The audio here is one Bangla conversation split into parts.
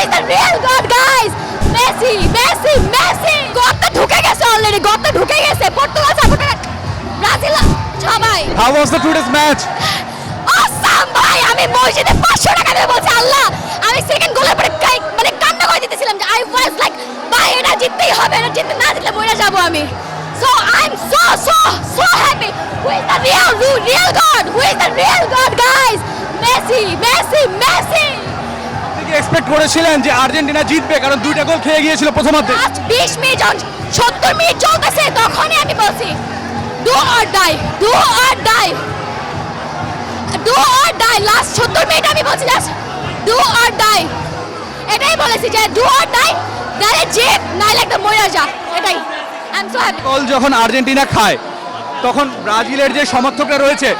is the real God, guys? Messi, Messi, Messi. গর্তে ঢুকে গেছে অলরেডি, গর্তে ঢুকে গেছে। পর্তুগাল সাপোর্টার, ব্রাজিল সবাই। How was the today's match? Awesome ভাই, আমি মসজিদে 500 টাকা দিয়ে বলছি আল্লাহ, আমি সেকেন্ড গোলের পরে মানে কান্না করে দিতেছিলাম যে I was like ভাই এটা জিততেই হবে, এটা জিততে না জিতলে মরে যাব আমি। So I'm so happy. Who is the real God? Who is the real God, guys? Messi, Messi, Messi. আপনি কি এক্সপেক্ট করেছিলেন যে আর্জেন্টিনা জিতবে, কারণ দুইটা গোল খেয়ে গিয়েছিল প্রথমার্ধে? লাস্ট 20 মিনিট যখন 70 মিনিট চলতেছে তখনই আমি বলছি do or die, do or die, do or die. Last 70 minute আমি বলছি জাস্ট do or die, এটাই বলেছি যে do or die, দাঁড়ে জিত নাইলে একদম মরে যা, এটাই। I am so happy. Goal যখন আর্জেন্টিনা খায় তখন ব্রাজিলের যে সমর্থকরা রয়েছে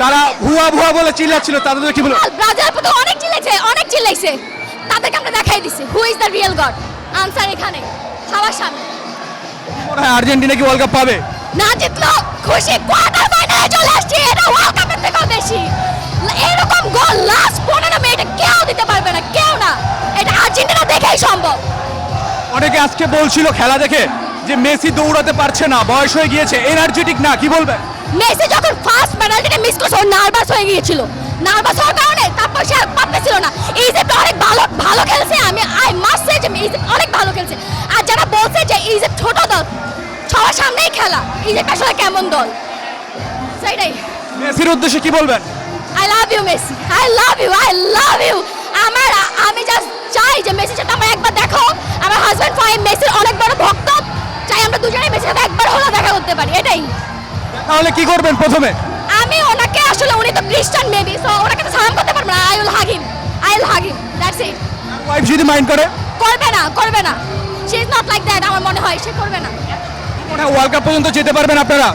তারা ভুয়া ভুয়া বলে চিল্লাচ্ছিল, তাদের কি বলবো? ব্রাজিলের প্রতি অনেক চিল্লাইছে, তাদেরকে আমরা দেখাই দিছি who is the real god. Answer এখানে সবার সামনে। মনে হয় আর্জেন্টিনা কি ওয়ার্ল্ড কাপ পাবে? না জিতলো খুশি, কোয়ার্টার ফাইনালে চলে আসছে, এটা ওয়ার্ল্ড কাপের থেকেও বেশি। এরকম গোল লাস্ট 15 মিনিটে কেউ দিতে পারবে না, কেউ না, এটা আর্জেন্টিনা দেখেই সম্ভব। অনেকে আজকে বলছিল খেলা দেখে যে মেসি দৌড়াতে পারছে না, বয়স হয়ে গিয়েছে, এনার্জেটিক না, কি বলবেন? মেসি যখন ফার্স্ট পেনাল্টিটা মিস করছে ও নার্ভাস হয়ে গিয়েছিল, নার্ভাস হওয়ার কারণে তারপর সে আর পারতেছিল না। ইজিপ্ট অনেক ভালো খেলছে, আমি আই মাস্ট সে যে ইজিপ্ট অনেক ভালো খেলছে। আর যারা বলছে যে ইজিপ্ট ছোট দল, সবার সামনেই খেলা, ইজিপ্ট আসলে কেমন দল, সেটাই। মেসির উদ্দেশ্যে কি বলবেন? I love you Messi, I love you, I love you. আমি জাস্ট চাই যে মেসির সাথে আমার একবার দেখো। আমার হাজব্যান্ড ফাহিম মেসির অনেক বড় ভক্ত, চাই আমরা দুজনেই মেসির সাথে একবার হলেও দেখা করতে পারি, এটাই। তাহলে কি করবেন প্রথমে? আমি ওনাকে আসলে, উনি তো খ্রিস্টান মেবি, সো ওনাকে তো সালাম করতে পারবো না। I will hug him, that's it. Wife যদি মাইন্ড করে? করবে না, she is not like that, আমার মনে হয় সে করবে না। মনে হয় ওয়ার্ল্ড কাপ পর্যন্ত যেতে পারবেন আপনারা?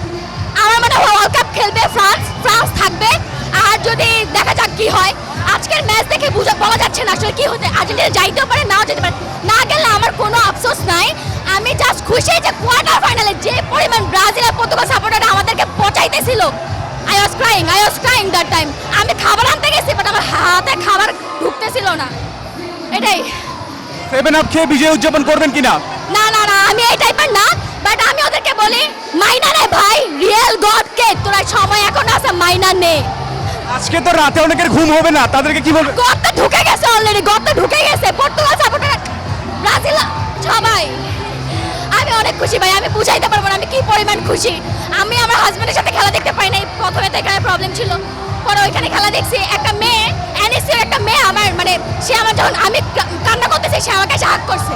আমার মনে হয় ওয়ার্ল্ড কাপ খেলবে ফ্রান্স থাকবে। আর যদি দেখা যাক কি হয়, আজকের ম্যাচ দেখে বলা যাচ্ছে না আসলে কি হতে, আর্জেন্টিনা যাইতেও পারে নাও যেতে পারে। না গেলে আমার কোনো আফসোস নাই, আমি জাস্ট খুশি যে কোয়ার্টার ফাইনালে যে পরিমাণ ব্রাজিল আর পর্তুগাল সাপোর্টাররা আমাদেরকে পচাইতেছিল, I was crying that time. আমি খাবার আনতে গেছি বাট আমার হাতে খাবার ঢুকতেছিল না, এটাই। 7 আপ খেয়ে বিজয় উদযাপন করবেন কিনা? না, আমি এই টাইপের না, বাট আমি ওদেরকে বলি মাইনা নে ভাই, রিয়েল গড কে, তোরা সময় এখন আছে, মাইনা নে। আজকে তো রাতে অনেকের ঘুম হবে না, তাদেরকে কি বলবেন? গর্তে ঢুকে গেছে অলরেডি, গর্তে ঢুকে গেছে। পর্তুগাল সাপোর্টার, ব্রাজিল সবাই। আমি অনেক খুশি ভাই, আমি বুঝাইতে পারবো না আমি কি পরিমাণ খুশি। আমি আমার হাজবেন্ডের সাথে খেলা দেখতে পাই নাই, প্রথমে তো এখানে প্রবলেম ছিল, পরে ওইখানে খেলা দেখছি। একটা মেয়ে, এনএসসির একটা মেয়ে আমার মানে সে আমার যখন আমি কান্না করতেছি সে আমাকে হাত করছে,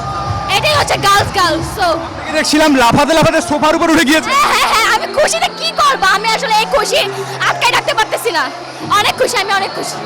এটাই হচ্ছে গার্লস। সো দেখছিলাম লাফাতে সোফার উপর উঠে গিয়েছে। হ্যাঁ, আমি খুশিতে কি করবো, আমি আসলে এই খুশি আটকাই রাখতে পারতেছি না। অনেক খুশি, আমি অনেক খুশি।